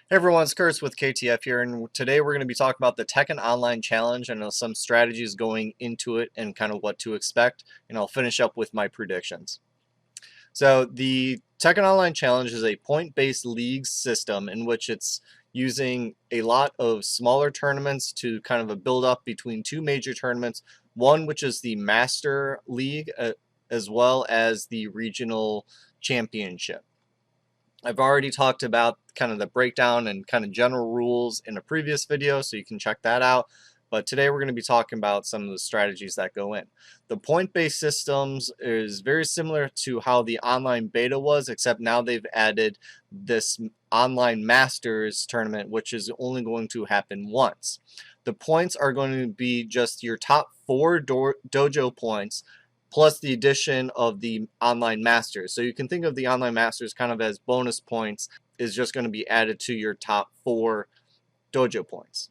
Hey everyone, it's Curtis with KTF here, and today we're going to be talking about the Tekken Online Challenge and some strategies going into it and kind of what to expect, and I'll finish up with my predictions. So the Tekken Online Challenge is a point-based league system in which it's using a lot of smaller tournaments to kind of a build-up between two major tournaments, one which is the Master League as well as the Regional Championship. I've already talked about kind of the breakdown and kind of general rules in a previous video, so you can check that out. But today we're going to be talking about some of the strategies that go in. The point-based systems is very similar to how the online beta was, except now they've added this online masters tournament, which is only going to happen once. The points are going to be just your top 4 dojo points plus the addition of the online masters. So you can think of the online masters kind of as bonus points is just going to be added to your top 4 dojo points.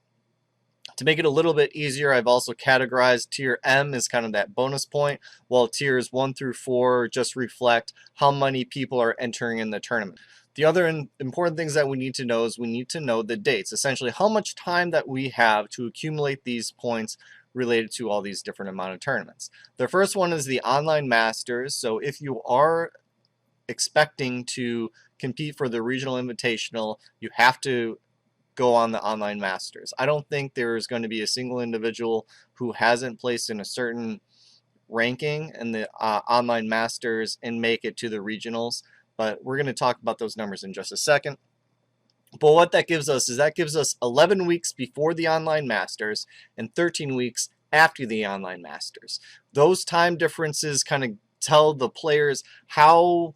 To make it a little bit easier, I've also categorized tier M as kind of that bonus point, while tiers 1 through 4 just reflect how many people are entering in the tournament. The other important things that we need to know is we need to know the dates, essentially how much time that we have to accumulate these points related to all these different amount of tournaments. The first one is the online masters. So if you are expecting to compete for the regional invitational, you have to go on the online masters. I don't think there's going to be a single individual who hasn't placed in a certain ranking in the online masters and make it to the regionals, but we're going to talk about those numbers in just a second. But what that gives us is that gives us 11 weeks before the online masters and 13 weeks after the online masters. Those time differences kind of tell the players how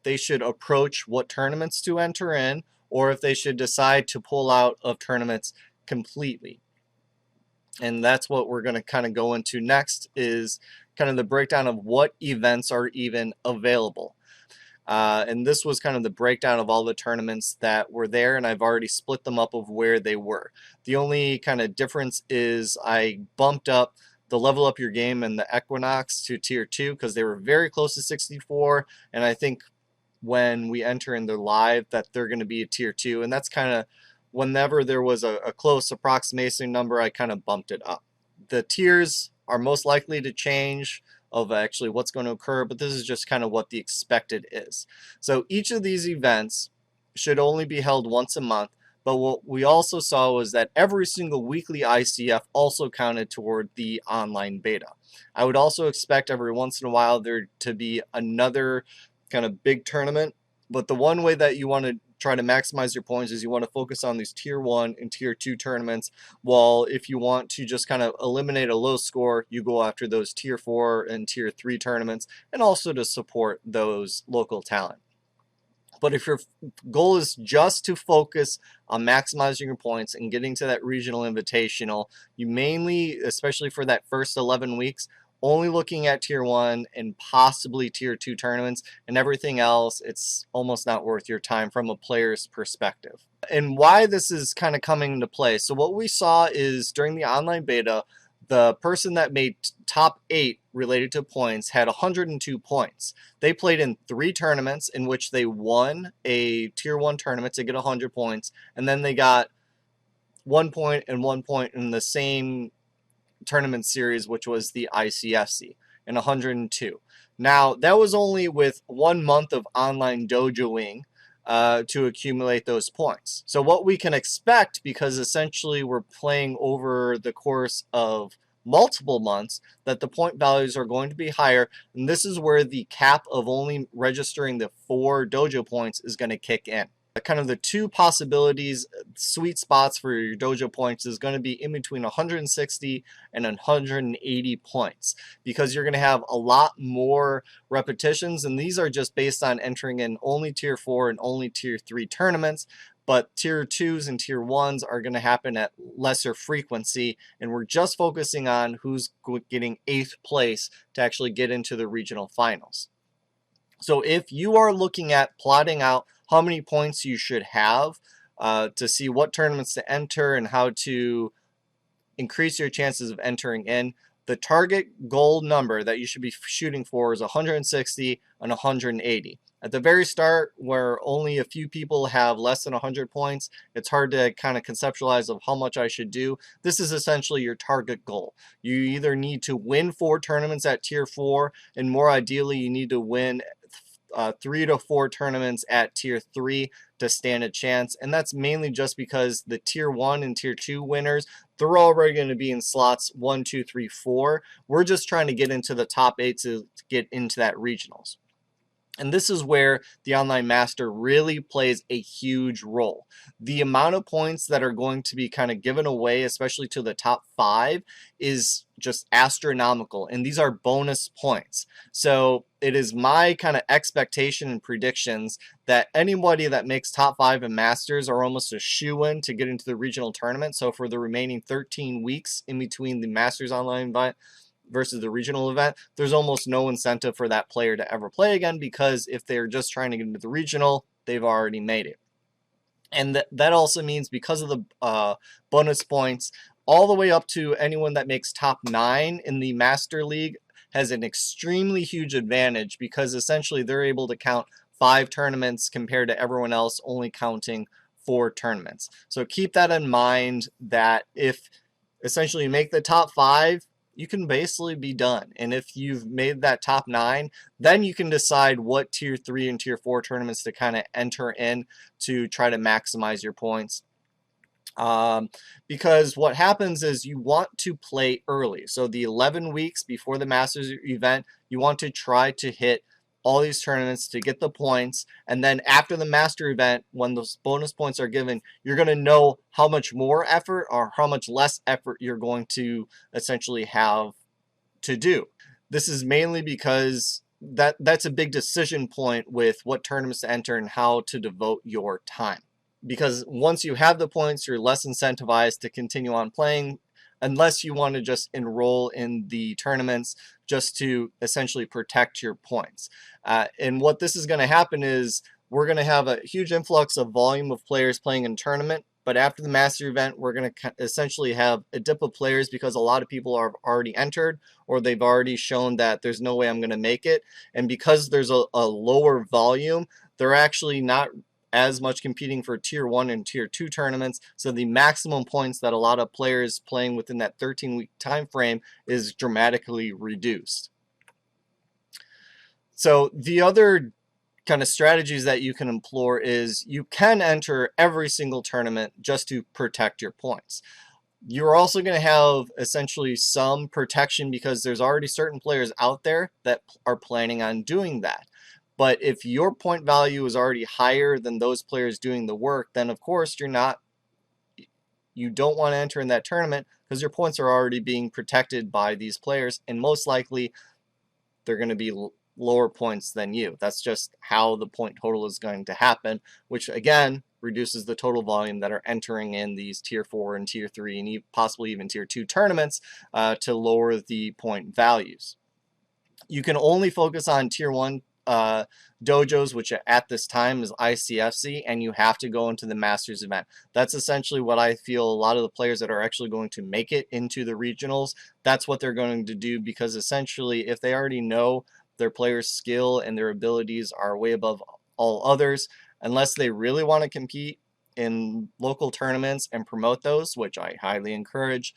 they should approach what tournaments to enter in, or if they should decide to pull out of tournaments completely. And that's what we're going to kind of go into next, is kind of the breakdown of what events are even available. And this was kind of the breakdown of all the tournaments that were there, and I've already split them up of where they were. The only kind of difference is I bumped up the level up your game and the Equinox to tier 2 because they were very close to 64, and I think when we enter in the live that they're going to be a tier 2, and that's kind of whenever there was a close approximation number, I kind of bumped it up. The tiers are most likely to change of actually what's going to occur, but this is just kind of what the expected is. So each of these events should only be held once a month, but what we also saw was that every single weekly ICF also counted toward the online beta. I would also expect every once in a while there to be another kind of big tournament, but the one way that you want to try to maximize your points is you want to focus on these tier 1 and tier 2 tournaments, while if you want to just kind of eliminate a low score, you go after those tier 4 and tier 3 tournaments, and also to support those local talent. But if your goal is just to focus on maximizing your points and getting to that regional invitational, you mainly, especially for that first 11 weeks, only looking at tier 1 and possibly tier 2 tournaments, and everything else, it's almost not worth your time from a player's perspective. And why this is kind of coming into play. So what we saw is during the online beta, the person that made top 8 related to points had 102 points. They played in 3 tournaments in which they won a tier 1 tournament to get 100 points, and then they got 1 point and 1 point in the same tournament series, which was the ICFC, and 102. Now, that was only with 1 month of online dojoing to accumulate those points. So what we can expect, because essentially we're playing over the course of multiple months, that the point values are going to be higher, and this is where the cap of only registering the 4 dojo points is going to kick in. Kind of the 2 possibilities, sweet spots for your dojo points is going to be in between 160 and 180 points, because you're going to have a lot more repetitions, and these are just based on entering in only tier 4 and only tier 3 tournaments. But tier 2s and tier 1s are going to happen at lesser frequency, and we're just focusing on who's getting 8th place to actually get into the regional finals. So if you are looking at plotting out how many points you should have to see what tournaments to enter and how to increase your chances of entering in, The target goal number that you should be shooting for is 160 and 180. At the very start, where only a few people have less than 100 points, it's hard to kind of conceptualize of how much I should do. This is essentially your target goal. You either need to win 4 tournaments at Tier 4, and more ideally, you need to win 3 to 4 tournaments at Tier 3 to stand a chance. And that's mainly just because the Tier 1 and Tier 2 winners, they're already going to be in slots 1, 2, 3, 4. We're just trying to get into the top 8 to get into that regionals. And this is where the Online Master really plays a huge role. The amount of points that are going to be kind of given away, especially to the top 5, is just astronomical. And these are bonus points. So it is my kind of expectation and predictions that anybody that makes top 5 in Masters are almost a shoo-in to get into the regional tournament. So for the remaining 13 weeks in between the Masters Online event versus the regional event, there's almost no incentive for that player to ever play again, because if they're just trying to get into the regional, they've already made it. And that also means, because of the bonus points, all the way up to anyone that makes top 9 in the Master League has an extremely huge advantage, because essentially they're able to count 5 tournaments compared to everyone else only counting 4 tournaments. So keep that in mind, that if essentially you make the top 5, you can basically be done. And if you've made that top 9, then you can decide what Tier 3 and Tier 4 tournaments to kind of enter in to try to maximize your points. Because what happens is you want to play early. So the 11 weeks before the Masters event, you want to try to hit all these tournaments to get the points, and then after the Master event, when those bonus points are given, you're going to know how much more effort or how much less effort you're going to essentially have to do. This is mainly because that's a big decision point with what tournaments to enter and how to devote your time. Because once you have the points, you're less incentivized to continue on playing, unless you want to just enroll in the tournaments just to essentially protect your points. And what this is going to happen is we're going to have a huge influx of volume of players playing in tournament, but after the Master event, we're going to essentially have a dip of players, because a lot of people are already entered, or they've already shown that there's no way I'm going to make it. And because there's a lower volume, they're actually not as much competing for Tier 1 and Tier 2 tournaments, so the maximum points that a lot of players playing within that 13-week time frame is dramatically reduced. So the other kind of strategies that you can employ is you can enter every single tournament just to protect your points. You're also going to have essentially some protection, because there's already certain players out there that are planning on doing that. But if your point value is already higher than those players doing the work, then of course you don't want to enter in that tournament, because your points are already being protected by these players, and most likely they're going to be lower points than you. That's just how the point total is going to happen, which again reduces the total volume that are entering in these Tier 4 and Tier 3 and possibly even Tier 2 tournaments to lower the point values. You can only focus on Tier 1 dojos, which at this time is ICFC, and you have to go into the Masters event. That's essentially what I feel a lot of the players that are actually going to make it into the regionals, that's what they're going to do, because essentially if they already know their players' skill and their abilities are way above all others, unless they really want to compete in local tournaments and promote those, which I highly encourage,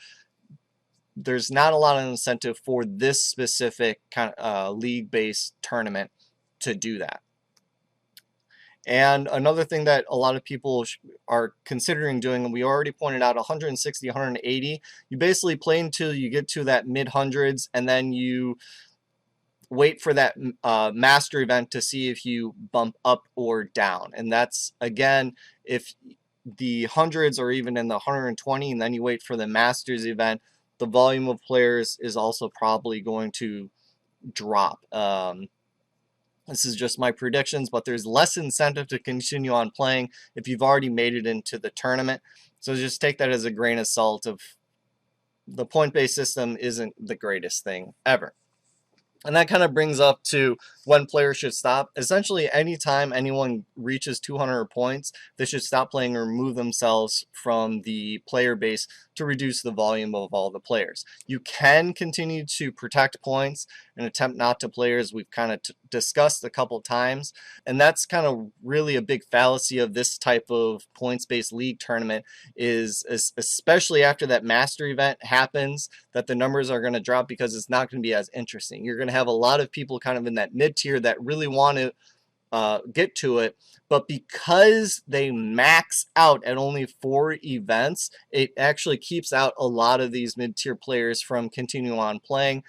there's not a lot of incentive for this specific kind of league-based tournament to do that. And another thing that a lot of people are considering doing, and we already pointed out 160, 180, you basically play until you get to that mid-hundreds, and then you wait for that Master event to see if you bump up or down. And that's, again, if the hundreds are even in the 120, and then you wait for the Masters event, the volume of players is also probably going to drop. This is just my predictions, but there's less incentive to continue on playing if you've already made it into the tournament. So just take that as a grain of salt. Of the point-based system isn't the greatest thing ever. And that kind of brings up to when players should stop. Essentially, anytime anyone reaches 200 points, they should stop playing or remove themselves from the player base to reduce the volume of all the players. You can continue to protect points and attempt not to players we've kind of discussed a couple times. And that's kind of really a big fallacy of this type of points-based league tournament is especially after that master event happens, that the numbers are going to drop because it's not going to be as interesting. You're going to have a lot of people kind of in that mid tier that really want to get to it, but because they max out at only 4 events, it actually keeps out a lot of these mid tier players from continuing on playing.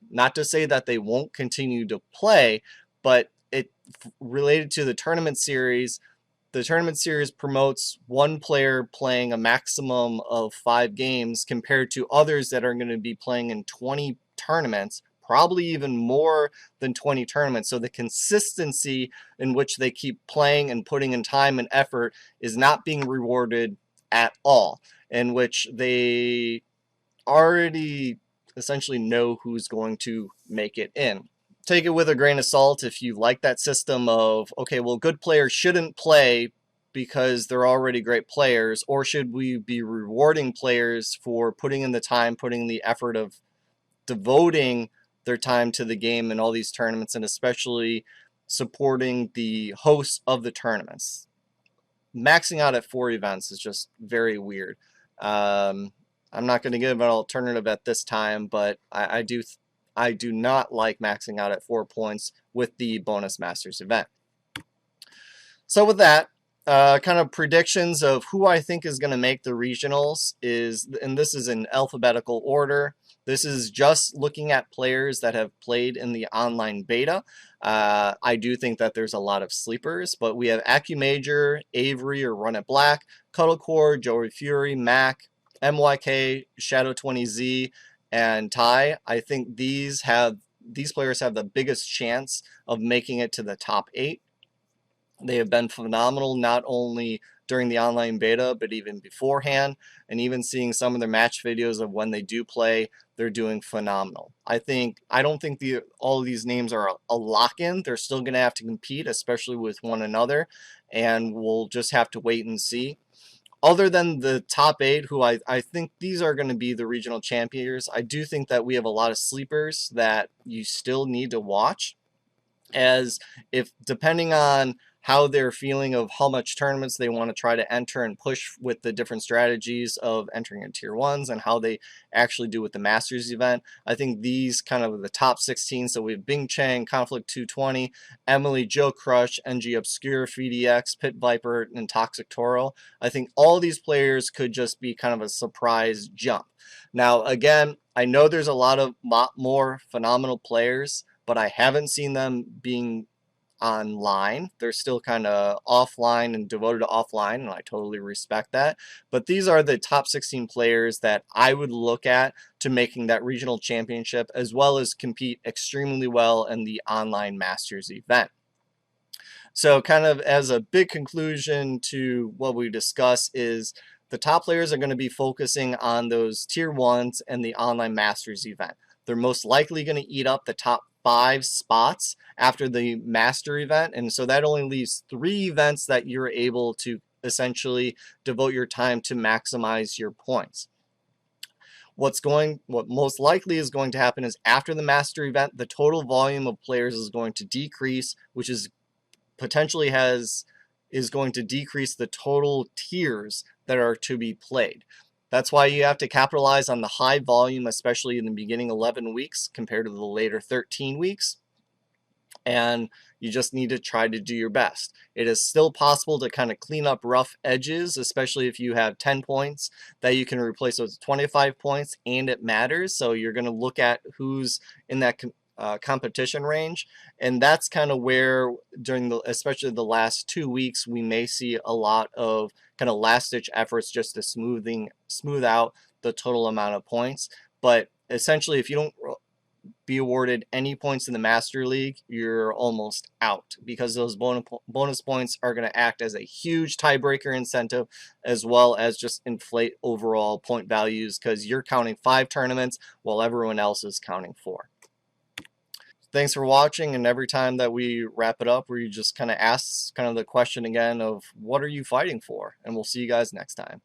Not to say that they won't continue to play, but it related to the tournament series. The tournament series promotes one player playing a maximum of 5 games compared to others that are going to be playing in 20 tournaments, probably even more than 20 tournaments. So the consistency in which they keep playing and putting in time and effort is not being rewarded at all, in which they already essentially know who's going to make it in. Take it with a grain of salt if you like that system of, okay, well, good players shouldn't play because they're already great players, or should we be rewarding players for putting in the time, putting in the effort of devoting their time to the game and all these tournaments, and especially supporting the hosts of the tournaments? Maxing out at 4 events is just very weird. I'm not going to give an alternative at this time, but I do not like maxing out at 4 points with the bonus masters event. So with that, kind of predictions of who I think is going to make the regionals is, and this is in alphabetical order. This is just looking at players that have played in the online beta. I do think that there's a lot of sleepers, but we have AccuMajor, Avery or Run It Black, Cuddlecore, Joey Fury, Mac, MYK, Shadow20Z, and Ty. I think these players have the biggest chance of making it to the top 8. They have been phenomenal not only during the online beta, but even beforehand, and even seeing some of their match videos of when they do play, they're doing phenomenal. I don't think all of these names are a lock-in. They're still going to have to compete, especially with one another, and we'll just have to wait and see. Other than the top 8, who I think these are going to be the regional champions, I do think that we have a lot of sleepers that you still need to watch, as if depending on how they're feeling of how much tournaments they want to try to enter and push with the different strategies of entering in tier 1s and how they actually do with the Masters event. I think these kind of the top 16, so we have Bing Chang, Conflict 220, Emily, Joe Crush, NG Obscure, FDX, Pit Viper, and Toxic Toro. I think all these players could just be kind of a surprise jump. Now, again, I know there's a lot more phenomenal players, but I haven't seen them being online. They're still kind of offline and devoted to offline, and I totally respect that. But these are the top 16 players that I would look at to making that regional championship, as well as compete extremely well in the online Masters event. So kind of as a big conclusion to what we discuss is the top players are going to be focusing on those tier 1s and the online Masters event. They're most likely going to eat up the top 5 spots after the master event, and so that only leaves 3 events that you're able to essentially devote your time to maximize your points. What most likely is going to happen is after the master event, the total volume of players is going to decrease, which is potentially is going to decrease the total tiers that are to be played. That's why you have to capitalize on the high volume, especially in the beginning 11 weeks compared to the later 13 weeks. And you just need to try to do your best. It is still possible to kind of clean up rough edges, especially if you have 10 points that you can replace with 25 points and it matters. So you're going to look at who's in that competition range, and that's kind of where during especially the last 2 weeks we may see a lot of kind of last ditch efforts just to smooth out the total amount of points. But essentially, if you don't be awarded any points in the Master League, you're almost out, because those bonus points are going to act as a huge tiebreaker incentive, as well as just inflate overall point values because you're counting 5 tournaments while everyone else is counting 4. thanks for watching, and every time that we wrap it up, we just kind of ask kind of the question again of what are you fighting for? And we'll see you guys next time.